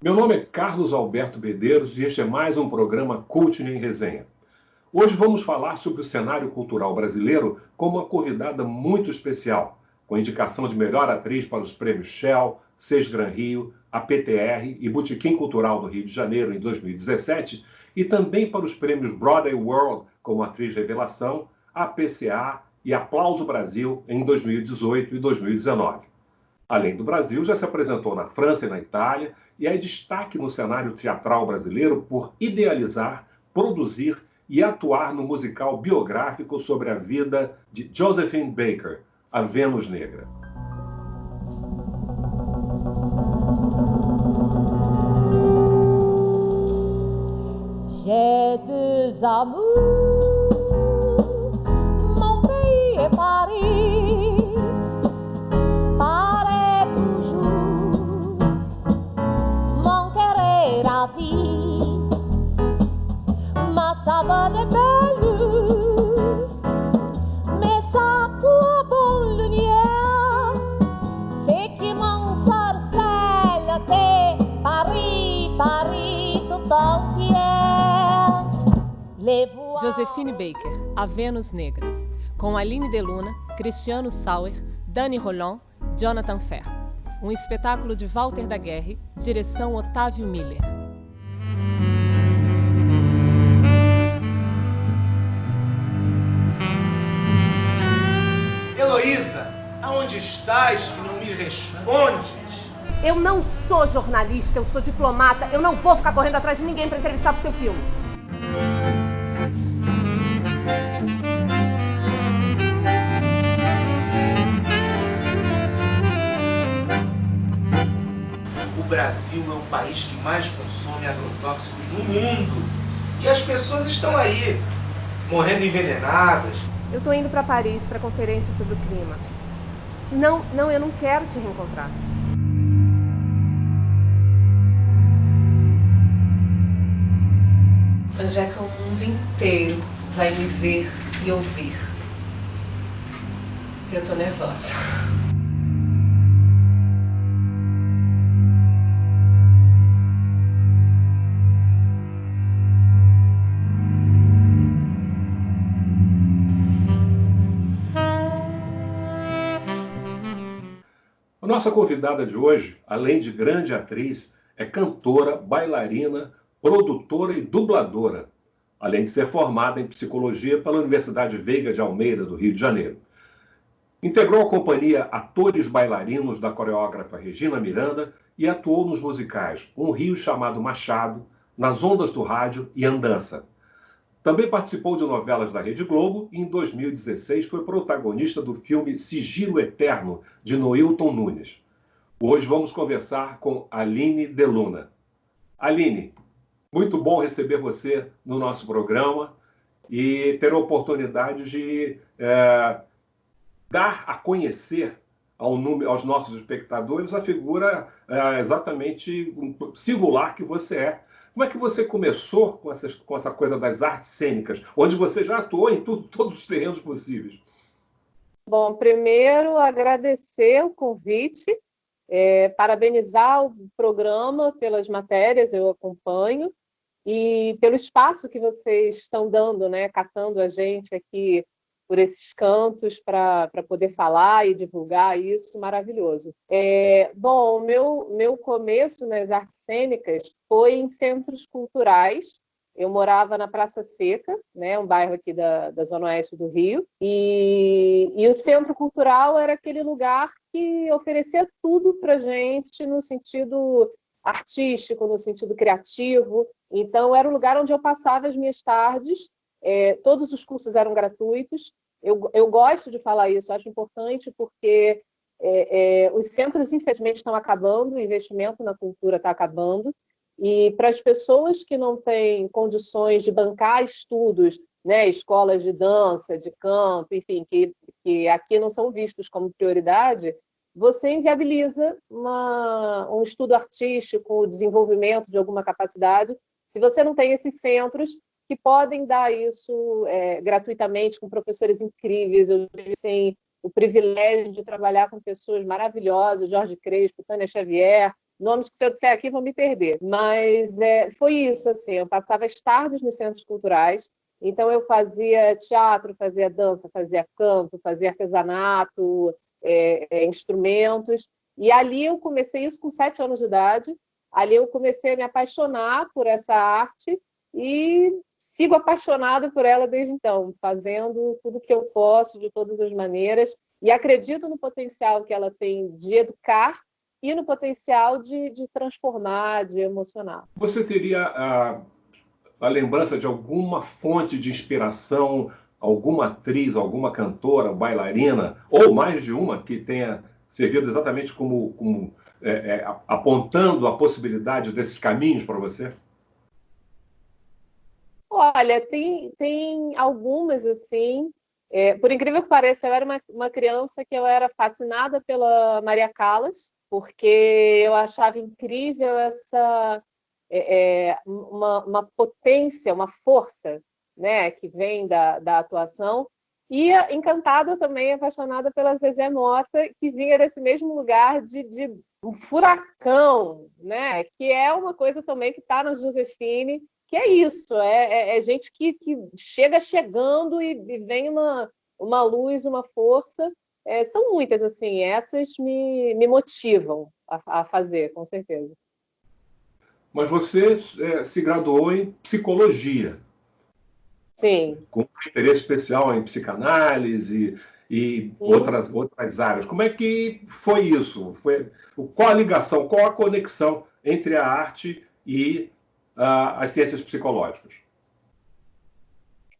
Meu nome é Carlos Alberto Medeiros e este é mais um programa Coaching em Resenha. Hoje vamos falar sobre o cenário cultural brasileiro com uma convidada muito especial, com indicação de melhor atriz para os prêmios Shell, Seix Gran Rio, a PTR e Botequim Cultural do Rio de Janeiro em 2017 e também para os prêmios Broadway World como atriz revelação, APCA e Aplauso Brasil em 2018 e 2019. Além do Brasil, já se apresentou na França e na Itália e é destaque no cenário teatral brasileiro por idealizar, produzir e atuar no musical biográfico sobre a vida de Josephine Baker, a Vênus Negra. J'ai deux amours, mon pays est Paris, paraît toujours, mon cœur est ravi, ma savane est belle, mais à quoi bon le nier, c'est qui m'ensorcelle, t'es Paris, Paris tout entier. Josephine Baker, a Vênus Negra, com Aline Deluna, Cristiano Sauer, Dani Roland, Jonathan Ferr. Um espetáculo de Walter Daguerre, direção Otávio Miller. Heloísa, aonde estás que não me respondes? Eu não sou jornalista, eu sou diplomata. Eu não vou ficar correndo atrás de ninguém para entrevistar pro seu filme. O Brasil é o país que mais consome agrotóxicos no mundo. E as pessoas estão aí, morrendo envenenadas. Eu tô indo para Paris para conferência sobre o clima. Não, eu não quero te reencontrar. Onde é que o mundo inteiro vai me ver e ouvir? Eu tô nervosa. A nossa convidada de hoje, além de grande atriz, é cantora, bailarina, produtora e dubladora, além de ser formada em psicologia pela Universidade Veiga de Almeida, do Rio de Janeiro. Integrou a companhia Atores Bailarinos da coreógrafa Regina Miranda e atuou nos musicais Um Rio Chamado Machado, Nas Ondas do Rádio e Andança. Também participou de novelas da Rede Globo e, em 2016, foi protagonista do filme Sigilo Eterno, de Noilton Nunes. Hoje vamos conversar com Aline Deluna. Aline, muito bom receber você no nosso programa e ter a oportunidade de dar a conhecer aos nossos espectadores a figura exatamente singular que você é. Como é que você começou com essa coisa das artes cênicas, onde você já atuou em todos os terrenos possíveis? Bom, primeiro agradecer o convite, parabenizar o programa pelas matérias, eu acompanho, e pelo espaço que vocês estão dando, né, catando a gente aqui por esses cantos para poder falar e divulgar isso, maravilhoso. Bom, meu começo nas artes cênicas foi em centros culturais. Eu morava na Praça Seca, né, um bairro aqui da Zona Oeste do Rio, e o centro cultural era aquele lugar que oferecia tudo para gente no sentido artístico, no sentido criativo. Então, era o lugar onde eu passava as minhas tardes. Todos os cursos eram gratuitos. Eu gosto de falar isso, acho importante, porque os centros, infelizmente, estão acabando, o investimento na cultura está acabando, e para as pessoas que não têm condições de bancar estudos, né, escolas de dança, de canto, enfim, que aqui não são vistos como prioridade, você inviabiliza um estudo artístico, o desenvolvimento de alguma capacidade, se você não tem esses centros que podem dar isso gratuitamente, com professores incríveis. Eu tive assim, o privilégio de trabalhar com pessoas maravilhosas, Jorge Crespo, Tânia Xavier, nomes que se eu disser aqui vão me perder. Mas foi isso, assim, eu passava as tardes nos centros culturais, então eu fazia teatro, fazia dança, fazia canto, fazia artesanato, instrumentos, e ali eu comecei isso com 7 anos de idade, ali eu comecei a me apaixonar por essa arte e sigo apaixonada por ela desde então, fazendo tudo que eu posso, de todas as maneiras, e acredito no potencial que ela tem de educar e no potencial de transformar, de emocionar. Você teria a lembrança de alguma fonte de inspiração, alguma atriz, alguma cantora, bailarina, ou mais de uma que tenha servido exatamente como apontando a possibilidade desses caminhos para você? Olha, tem algumas, assim, por incrível que pareça, eu era uma criança que eu era fascinada pela Maria Callas, porque eu achava incrível uma potência, uma força, né, que vem da atuação, e encantada também, apaixonada pela Zezé Mota, que vinha desse mesmo lugar de um furacão, né, que é uma coisa também que está na Josefine, que é isso, é gente que chega chegando e vem uma luz, uma força. São muitas, assim, essas me motivam a fazer, com certeza. Mas você se graduou em psicologia, Sim. com interesse especial em psicanálise e outras áreas. Como é que foi isso? Qual a ligação, qual a conexão entre a arte e as ciências psicológicas?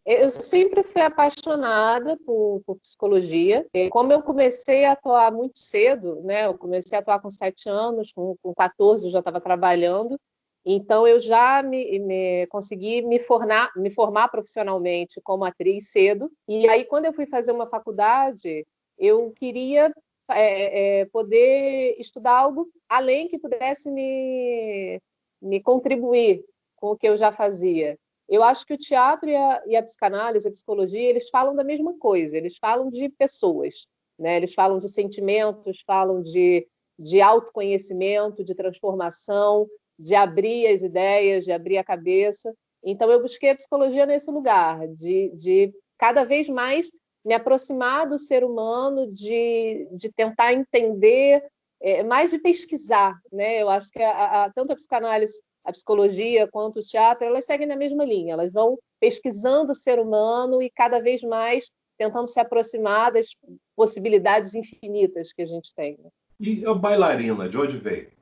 Eu sempre fui apaixonada por psicologia. Como eu comecei a atuar muito cedo, né? Eu comecei a atuar com 7 anos, com 14 eu já estava trabalhando. Então, eu já consegui me formar profissionalmente como atriz cedo. E aí, quando eu fui fazer uma faculdade, eu queria poder estudar algo além que pudesse me contribuir com o que eu já fazia. Eu acho que o teatro e a psicanálise, a psicologia, eles falam da mesma coisa, eles falam de pessoas, né? Eles falam de sentimentos, falam de autoconhecimento, de transformação, de abrir as ideias, de abrir a cabeça. Então, eu busquei a psicologia nesse lugar, de cada vez mais me aproximar do ser humano, de tentar entender, mais de pesquisar, né? Eu acho que tanto a psicanálise, a psicologia quanto o teatro, elas seguem na mesma linha, elas vão pesquisando o ser humano e cada vez mais tentando se aproximar das possibilidades infinitas que a gente tem. E a bailarina, de onde veio?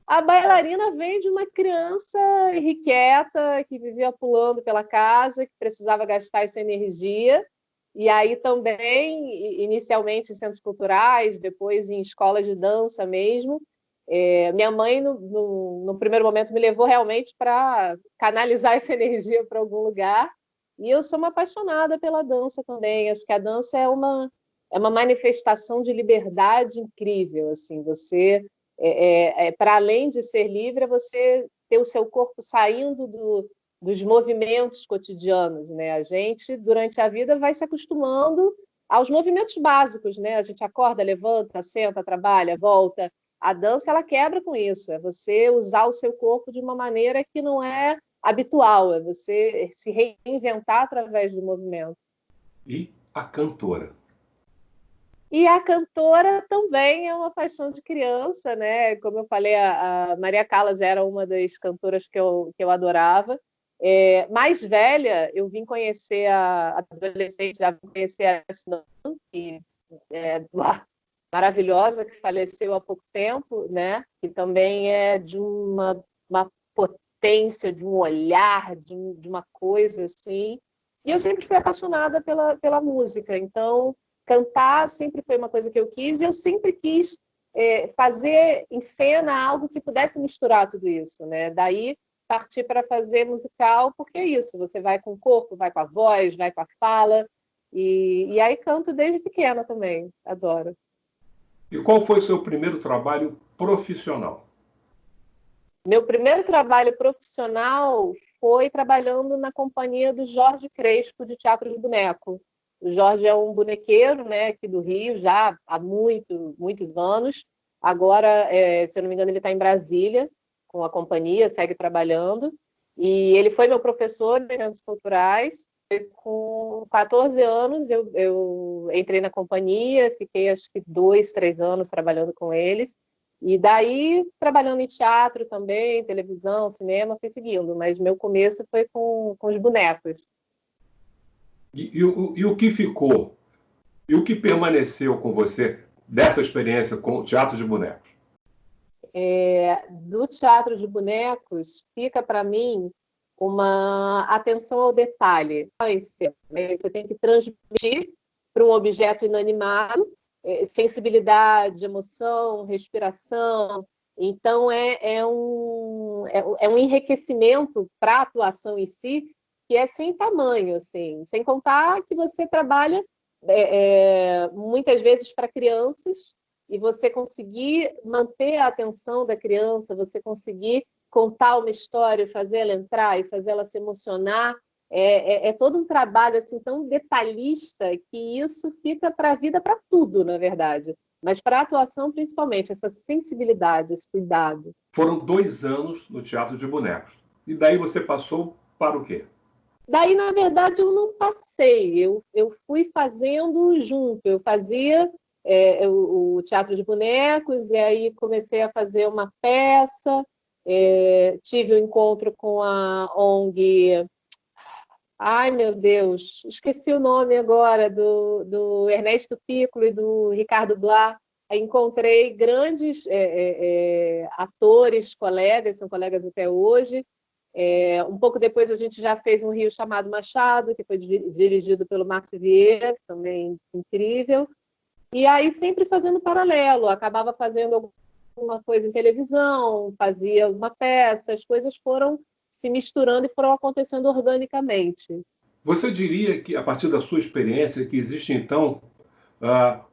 A bailarina vem de uma criança irrequieta, que vivia pulando pela casa, que precisava gastar essa energia. E aí também, inicialmente em centros culturais, depois em escolas de dança mesmo. Minha mãe, no primeiro momento, me levou realmente para canalizar essa energia para algum lugar. E eu sou uma apaixonada pela dança também. Acho que a dança é uma manifestação de liberdade incrível. Assim, você, para além de ser livre, é você ter o seu corpo saindo dos movimentos cotidianos, né? A gente, durante a vida, vai se acostumando aos movimentos básicos, né? A gente acorda, levanta, senta, trabalha, volta. A dança, ela quebra com isso. É você usar o seu corpo de uma maneira que não é habitual. É você se reinventar através do movimento. E a cantora? E a cantora também é uma paixão de criança, né? Como eu falei, a Maria Callas era uma das cantoras que eu adorava. Mais velha, eu vim conhecer a adolescente, já vim conhecer a Sinan, que é maravilhosa, que faleceu há pouco tempo, né? Que também é de uma potência, de um olhar, de uma coisa assim. E eu sempre fui apaixonada pela música, então cantar sempre foi uma coisa que eu quis, e eu sempre quis fazer em cena algo que pudesse misturar tudo isso, né? Daí partir para fazer musical, porque é isso, você vai com o corpo, vai com a voz, vai com a fala, e aí canto desde pequena também, adoro. E qual foi o seu primeiro trabalho profissional? Meu primeiro trabalho profissional foi trabalhando na companhia do Jorge Crespo, de Teatro de Boneco. O Jorge é um bonequeiro, né, aqui do Rio, já há muitos anos. Agora, se eu não me engano, ele está em Brasília, com a companhia, segue trabalhando. E ele foi meu professor em Ciências Culturais. Com 14 anos, eu entrei na companhia, fiquei acho que 2, 3 anos trabalhando com eles. E daí, trabalhando em teatro também, televisão, cinema, fui seguindo. Mas meu começo foi com os bonecos. E o que ficou? E o que permaneceu com você dessa experiência com o teatro de bonecos? Do teatro de bonecos, fica para mim uma atenção ao detalhe. Você tem que transmitir para um objeto inanimado sensibilidade, emoção, respiração. Então, é um enriquecimento para a atuação em si que é sem tamanho, assim. Sem contar que você trabalha muitas vezes para crianças e você conseguir manter a atenção da criança, você conseguir contar uma história, fazer ela entrar e fazer ela se emocionar, é todo um trabalho assim, tão detalhista que isso fica para a vida, para tudo, na verdade. Mas para a atuação, principalmente, essa sensibilidade, esse cuidado. Foram 2 anos no teatro de bonecos. E daí você passou para o quê? Daí, na verdade, eu não passei. Eu fui fazendo junto. Eu fazia o teatro de bonecos, e aí comecei a fazer uma peça. Tive um encontro com a ONG... Ai, meu Deus, esqueci o nome agora, do Ernesto Piccolo e do Ricardo Blá. Aí encontrei grandes atores, colegas, são colegas até hoje. Um pouco depois a gente já fez um Rio Chamado Machado, que foi dirigido pelo Márcio Vieira, também incrível. E aí sempre fazendo paralelo, acabava fazendo alguma coisa em televisão, fazia uma peça, as coisas foram se misturando e foram acontecendo organicamente. Você diria que, a partir da sua experiência, que existe, então,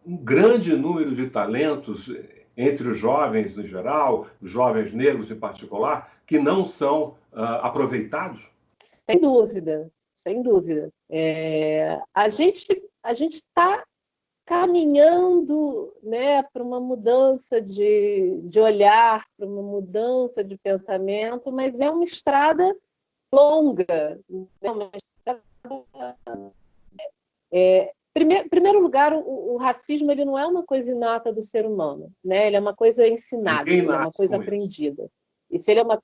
um grande número de talentos entre os jovens em geral, os jovens negros em particular, que não são aproveitados? Sem dúvida, sem dúvida. A gente está caminhando, né, para uma mudança de olhar, para uma mudança de pensamento, mas é uma estrada longa. Né? Uma estrada, em primeiro lugar, o racismo ele não é uma coisa inata do ser humano, né? Ele é uma coisa ensinada, é uma coisa aprendida. E se ele é uma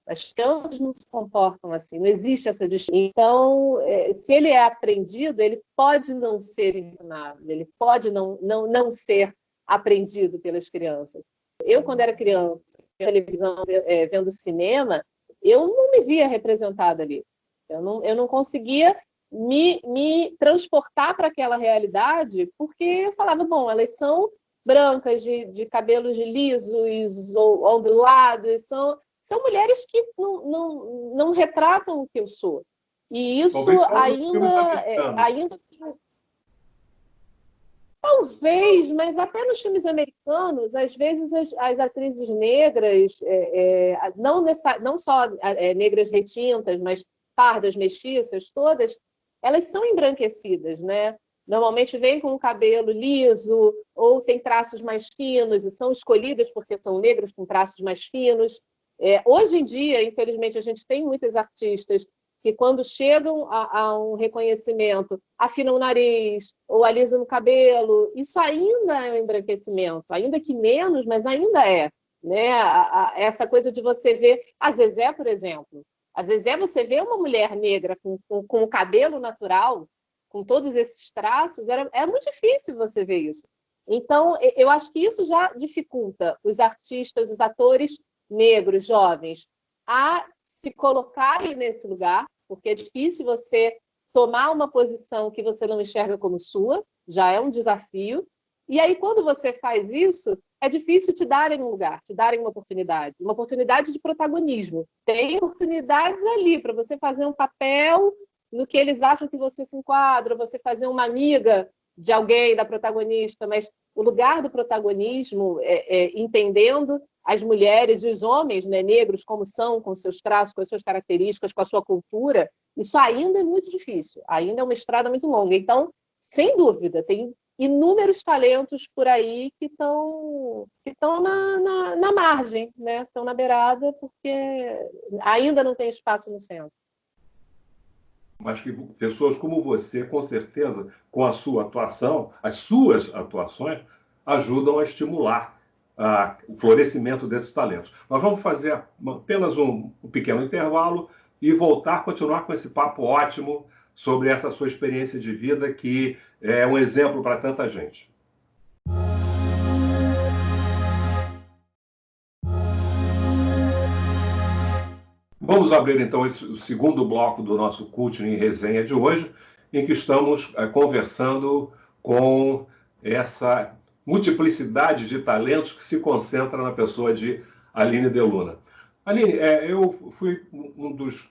as crianças não se comportam assim, não existe essa distinção. Então, se ele é aprendido, ele pode não ser ensinado, ele pode não ser aprendido pelas crianças. Eu, quando era criança, vendo televisão, vendo cinema, eu não me via representada ali. Eu não conseguia me transportar para aquela realidade, porque eu falava, bom, elas são brancas, de cabelos lisos ou ondulados, são mulheres que não retratam o que eu sou. E isso ainda talvez, mas até nos filmes americanos, às vezes as atrizes negras, não só negras retintas, mas pardas, mestiças, todas, elas são embranquecidas, né? Normalmente vêm com o cabelo liso ou tem traços mais finos e são escolhidas porque são negras com traços mais finos. Hoje em dia, infelizmente, a gente tem muitos artistas que, quando chegam a um reconhecimento, afinam o nariz ou alisam o cabelo. Isso ainda é um embranquecimento, ainda que menos, mas ainda é. Né? Essa coisa de você ver... A Zezé, por exemplo. A Zezé, você vê uma mulher negra com o cabelo natural, com todos esses traços, é muito difícil você ver isso. Então, eu acho que isso já dificulta os artistas, os atores negros, jovens, a se colocarem nesse lugar, porque é difícil você tomar uma posição que você não enxerga como sua, já é um desafio. E aí, quando você faz isso, é difícil te darem um lugar, te darem uma oportunidade de protagonismo. Tem oportunidades ali para você fazer um papel no que eles acham que você se enquadra, você fazer uma amiga de alguém, da protagonista, mas o lugar do protagonismo, entendendo as mulheres e os homens, né, negros como são, com seus traços, com as suas características, com a sua cultura, isso ainda é muito difícil, ainda é uma estrada muito longa. Então, sem dúvida, tem inúmeros talentos por aí que estão na margem, né? Estão na beirada porque ainda não tem espaço no centro. Mas que pessoas como você, com certeza, com a sua atuação, as suas atuações, ajudam a estimular o florescimento desses talentos. Nós vamos fazer apenas um pequeno intervalo e voltar, continuar com esse papo ótimo sobre essa sua experiência de vida, que é um exemplo para tanta gente. Vamos abrir, então, o segundo bloco do nosso Cultura em Resenha de hoje, em que estamos conversando com essa multiplicidade de talentos que se concentra na pessoa de Aline de Luna. Aline, eu fui um dos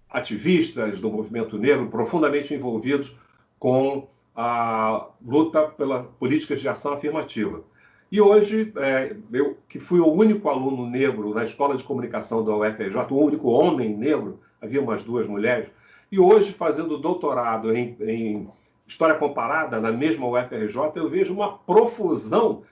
ativistas do movimento negro profundamente envolvidos com a luta pelas políticas de ação afirmativa. E hoje, eu que fui o único aluno negro na Escola de Comunicação da UFRJ, o único homem negro, havia umas 2 mulheres, e hoje, fazendo doutorado em História Comparada na mesma UFRJ, eu vejo uma profusão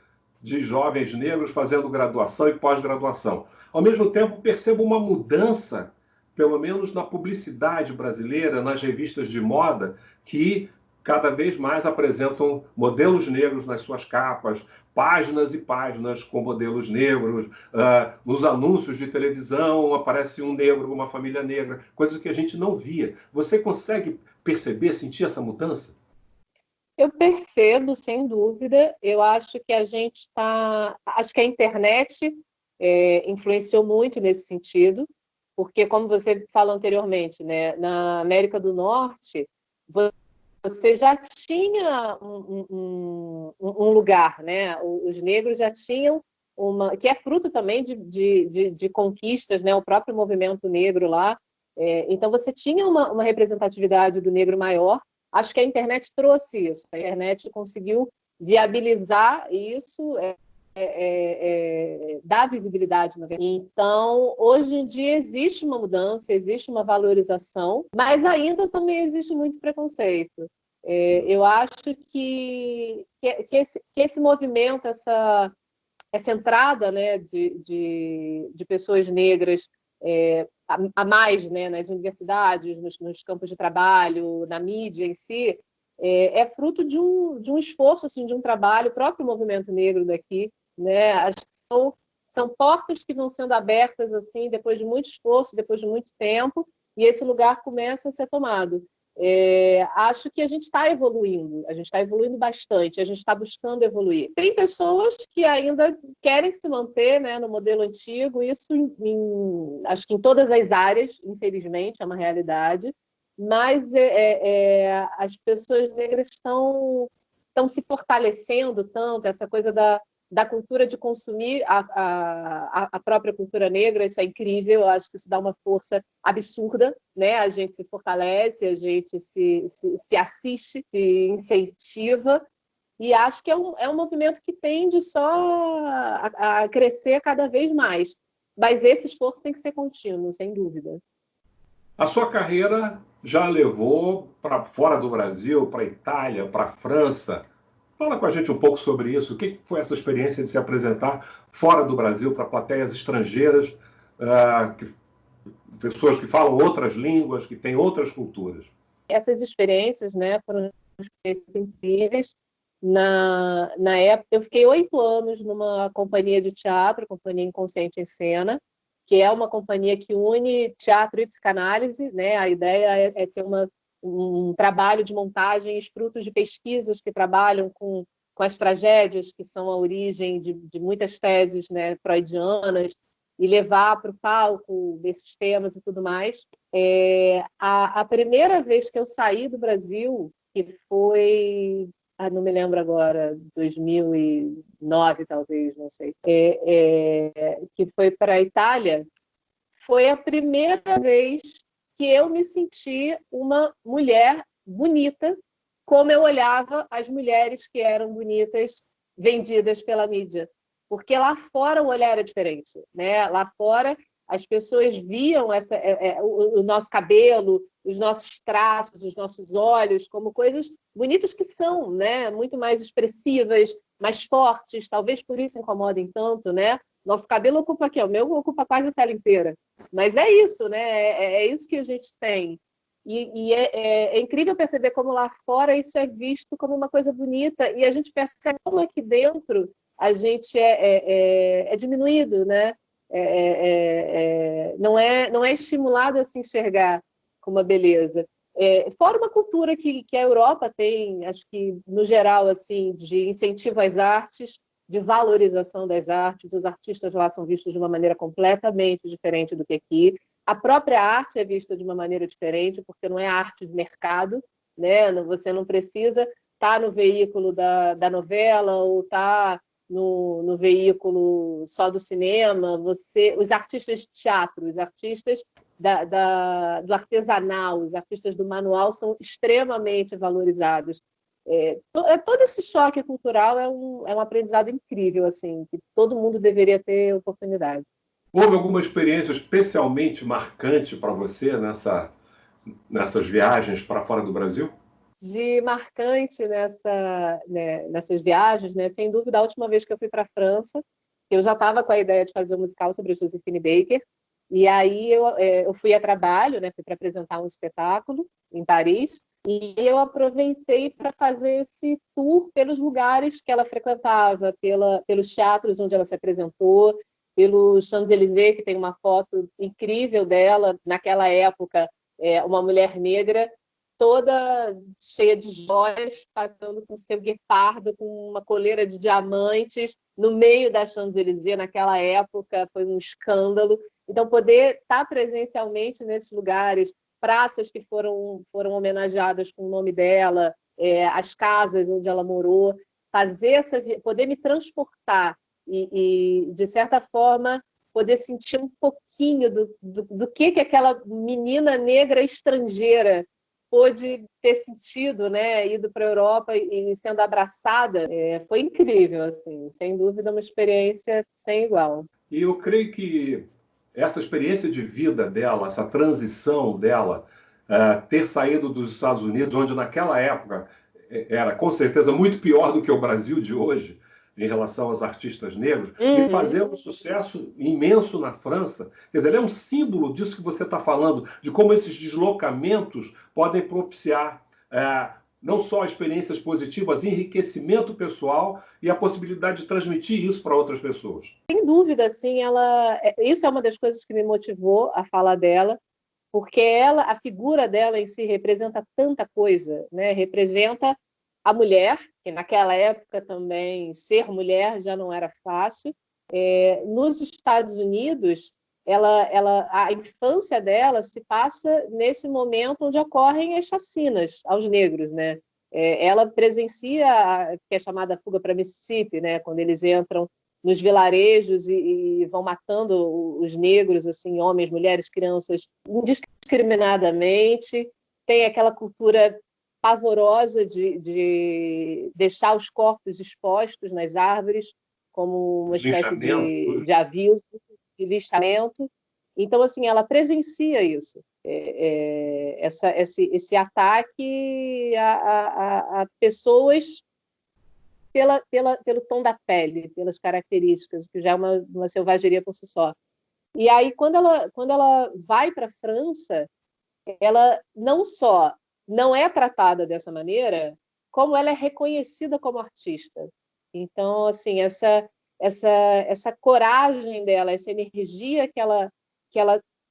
de jovens negros fazendo graduação e pós-graduação. Ao mesmo tempo, percebo uma mudança, pelo menos na publicidade brasileira, nas revistas de moda, que cada vez mais apresentam modelos negros nas suas capas, páginas e páginas com modelos negros. Nos anúncios de televisão aparece um negro, uma família negra, coisas que a gente não via. Você consegue perceber, sentir essa mudança? Eu percebo, sem dúvida. Eu acho que acho que a internet influenciou muito nesse sentido, porque, como você falou anteriormente, né, na América do Norte, você já tinha um lugar, né? Os negros já tinham que é fruto também de conquistas, né? O próprio movimento negro lá. Então, você tinha uma representatividade do negro maior. Acho que a internet trouxe isso. A internet conseguiu viabilizar isso, dar visibilidade. Então, hoje em dia existe uma mudança, existe uma valorização, mas ainda também existe muito preconceito. Eu acho que esse movimento, essa entrada, né, de pessoas negras a mais, né, nas universidades, nos campos de trabalho, na mídia em si, é fruto de um esforço, assim, de um trabalho, o próprio movimento negro daqui, né? Acho que são portas que vão sendo abertas assim depois de muito esforço, depois de muito tempo, e esse lugar começa a ser tomado. Acho que a gente está evoluindo bastante, a gente está buscando evoluir. Tem pessoas que ainda querem se manter, né, no modelo antigo, isso acho que em todas as áreas, infelizmente, é uma realidade, mas as pessoas negras estão se fortalecendo tanto, essa coisa da cultura de consumir a própria cultura negra, isso é incrível, eu acho que isso dá uma força absurda, né? A gente se fortalece, a gente se assiste, se incentiva, e acho que é um movimento que tende só a crescer cada vez mais, mas esse esforço tem que ser contínuo, sem dúvida. A sua carreira já levou para fora do Brasil, para a Itália, para a França. Fala com a gente um pouco sobre isso. O que foi essa experiência de se apresentar fora do Brasil para plateias estrangeiras, pessoas que falam outras línguas, que têm outras culturas? Essas experiências, né, foram experiências incríveis. Na época, eu fiquei 8 anos numa companhia de teatro, Companhia Inconsciente em Cena, que é uma companhia que une teatro e psicanálise, né? A ideia é ser um trabalho de montagens, frutos de pesquisas que trabalham com as tragédias, que são a origem de muitas teses, né, freudianas, e levar para o palco desses temas e tudo mais. A primeira vez que eu saí do Brasil, que foi, não me lembro agora, 2009 talvez, não sei, que foi para a Itália, foi a primeira vez que eu me senti uma mulher bonita, como eu olhava as mulheres que eram bonitas vendidas pela mídia. Porque lá fora o olhar era diferente, né? Lá fora as pessoas viam o nosso cabelo, os nossos traços, os nossos olhos, como coisas bonitas que são, né? Muito mais expressivas, mais fortes, talvez por isso incomodem tanto, né? Nosso cabelo ocupa aqui, o meu ocupa quase a tela inteira. Mas é isso, né? É isso que a gente tem. E é incrível perceber como lá fora isso é visto como uma coisa bonita e a gente percebe como aqui dentro a gente é diminuído, né? Não é estimulado a se enxergar com uma beleza. Fora uma cultura que a Europa tem, acho que no geral, assim, de incentivo às artes, de valorização das artes, os artistas lá são vistos de uma maneira completamente diferente do que aqui. A própria arte é vista de uma maneira diferente, porque não é arte de mercado, né? Você não precisa estar no veículo da novela ou estar no veículo só do cinema. Os artistas de teatro, os artistas do artesanal, os artistas do manual são extremamente valorizados. Todo esse choque cultural é um aprendizado incrível, assim, que todo mundo deveria ter oportunidade. Houve alguma experiência especialmente marcante para você nessas viagens para fora do Brasil? De marcante nessas viagens, né? Sem dúvida, a última vez que eu fui para a França, eu já estava com a ideia de fazer um musical sobre a Joséphine Baker, e aí eu fui a trabalho, né? Fui para apresentar um espetáculo em Paris, e eu aproveitei para fazer esse tour pelos lugares que ela frequentava, pelos teatros onde ela se apresentou, pelo Champs-Élysées, que tem uma foto incrível dela, naquela época, uma mulher negra, toda cheia de joias, passando com seu guepardo, com uma coleira de diamantes, no meio da Champs-Élysées, naquela época, foi um escândalo. Então, poder estar presencialmente nesses lugares, praças que foram homenageadas com o nome dela, as casas onde ela morou, poder me transportar e, de certa forma, poder sentir um pouquinho do que aquela menina negra estrangeira pôde ter sentido, né, ido para a Europa e sendo abraçada, foi incrível, assim, sem dúvida uma experiência sem igual. E eu creio que essa experiência de vida dela, essa transição dela, ter saído dos Estados Unidos, onde naquela época era com certeza muito pior do que o Brasil de hoje, em relação aos artistas negros, e fazer um sucesso imenso na França. Quer dizer, ele é um símbolo disso que você está falando, de como esses deslocamentos podem propiciar não só experiências positivas, enriquecimento pessoal e a possibilidade de transmitir isso para outras pessoas. Sem dúvida, assim, isso é uma das coisas que me motivou a falar dela, porque a figura dela em si representa tanta coisa, né? Representa a mulher, que naquela época também ser mulher já não era fácil. Nos Estados Unidos, a infância dela se passa nesse momento onde ocorrem as chacinas aos negros, né? Ela presencia a que é chamada fuga para Mississippi, né? Quando eles entram nos vilarejos e vão matando os negros, assim, homens, mulheres, crianças, indiscriminadamente. Tem aquela cultura pavorosa de deixar os corpos expostos nas árvores como uma espécie de aviso, de lixamento. Então, assim, ela presencia isso, esse ataque a pessoas pelo tom da pele, pelas características, que já é uma selvageria por si só. E aí, quando ela vai para a França, ela não só não é tratada dessa maneira, como ela é reconhecida como artista. Então, assim, essa coragem dela, essa energia que ela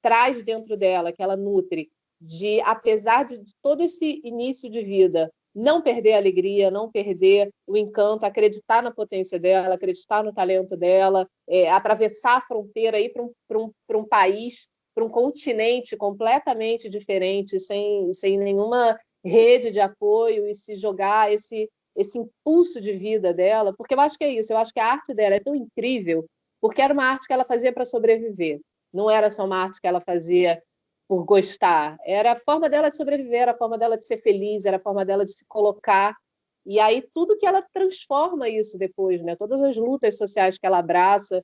traz dentro dela, que ela nutre, de, apesar de todo esse início de vida, não perder a alegria, não perder o encanto, acreditar na potência dela, acreditar no talento dela, atravessar a fronteira, ir para um país, para um continente completamente diferente, sem nenhuma rede de apoio, e se jogar esse impulso de vida dela, porque eu acho que é isso, eu acho que a arte dela é tão incrível, porque era uma arte que ela fazia para sobreviver, não era só uma arte que ela fazia por gostar, era a forma dela de sobreviver, era a forma dela de ser feliz, era a forma dela de se colocar, e aí tudo que ela transforma isso depois, né? Todas as lutas sociais que ela abraça.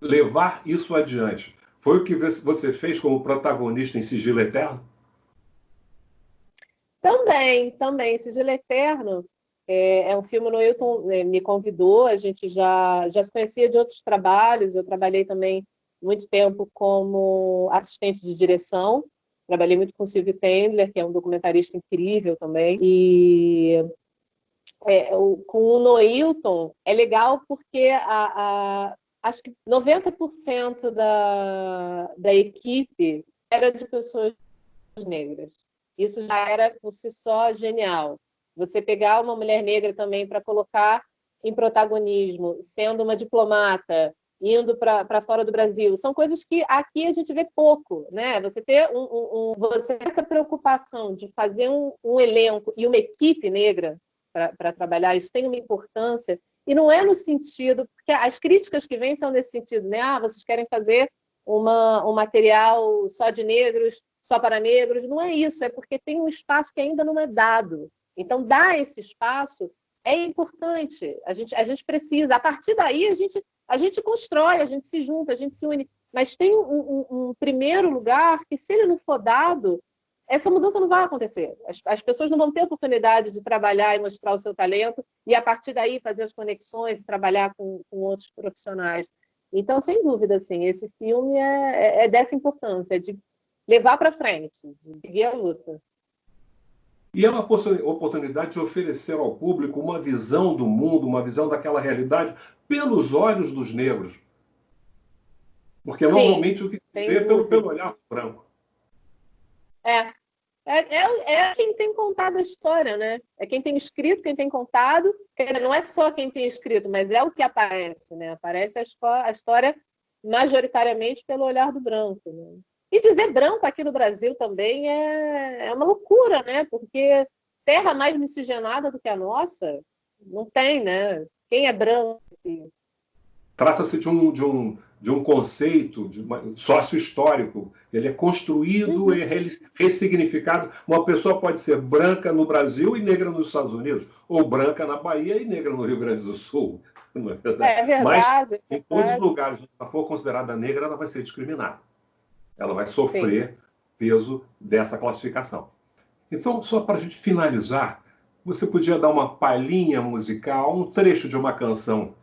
Levar isso adiante, foi o que você fez como protagonista em Sigilo Eterno? Também. Sigilo Eterno é um filme, o Noilton me convidou, a gente já se conhecia de outros trabalhos, eu trabalhei também muito tempo como assistente de direção, trabalhei muito com o Silvio Tendler, que é um documentarista incrível também, e com o Noilton é legal porque acho que 90% da equipe era de pessoas negras. Isso já era, por si só, genial. Você pegar uma mulher negra também para colocar em protagonismo, sendo uma diplomata, indo para fora do Brasil, são coisas que aqui a gente vê pouco, né? Você ter você ter essa preocupação de fazer um elenco e uma equipe negra para trabalhar, isso tem uma importância, e não é no sentido, porque as críticas que vêm são nesse sentido, né? Vocês querem fazer um material só de negros, só para negros, não é isso, é porque tem um espaço que ainda não é dado. Então, dar esse espaço é importante, a gente precisa, a partir daí a gente constrói, a gente se junta, a gente se une, mas tem um primeiro lugar que, se ele não for dado, essa mudança não vai acontecer. As pessoas não vão ter oportunidade de trabalhar e mostrar o seu talento e, a partir daí, fazer as conexões, trabalhar com outros profissionais. Então, sem dúvida, assim, esse filme é dessa importância, de levar para frente, de seguir a luta. E é uma oportunidade de oferecer ao público uma visão do mundo, uma visão daquela realidade pelos olhos dos negros. Porque normalmente o que se vê é pelo olhar branco. É quem tem contado a história, né? É quem tem escrito, quem tem contado. Não é só quem tem escrito, mas é o que aparece, né? Aparece a história majoritariamente pelo olhar do branco, né? E dizer branco aqui no Brasil também é uma loucura, né? Porque terra mais miscigenada do que a nossa não tem, né? Quem é branco? Trata-se de um conceito sócio-histórico. Ele é construído e ressignificado. Uma pessoa pode ser branca no Brasil e negra nos Estados Unidos, ou branca na Bahia e negra no Rio Grande do Sul. Não é verdade? É verdade. Mas, em todos os lugares onde ela for considerada negra, ela vai ser discriminada. Ela vai sofrer peso dessa classificação. Então, só para a gente finalizar, você podia dar uma palhinha musical, um trecho de uma canção?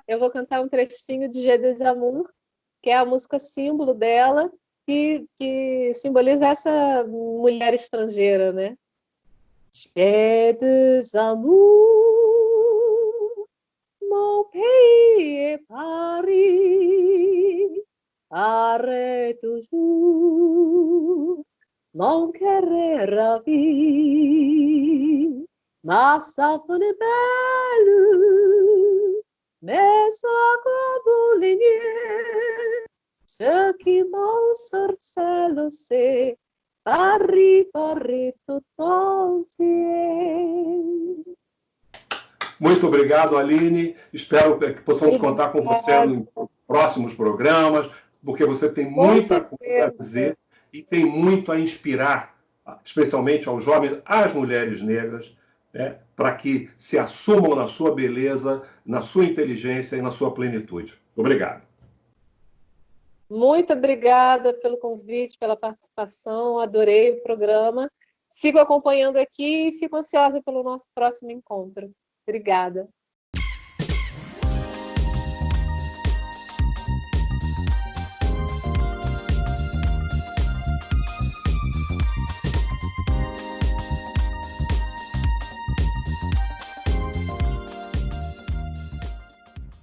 Eu vou cantar um trechinho de Je des Amours, que é a música símbolo dela, que simboliza essa mulher estrangeira, né? Je des Amours, mon pays est Paris, arrête toujours, mon cœur est ravi, ma sapone est belle, mais à ligner, ce qui m'ensorcelle, c'est Paris, Paris tout entier. Muito obrigado, Aline. Espero que possamos contar com você em próximos programas, porque você tem muita coisa a dizer e tem muito a inspirar, especialmente aos jovens, às mulheres negras, né, para que se assumam na sua beleza, na sua inteligência e na sua plenitude. Obrigado. Muito obrigada pelo convite, pela participação, adorei o programa. Sigo acompanhando aqui e fico ansiosa pelo nosso próximo encontro. Obrigada.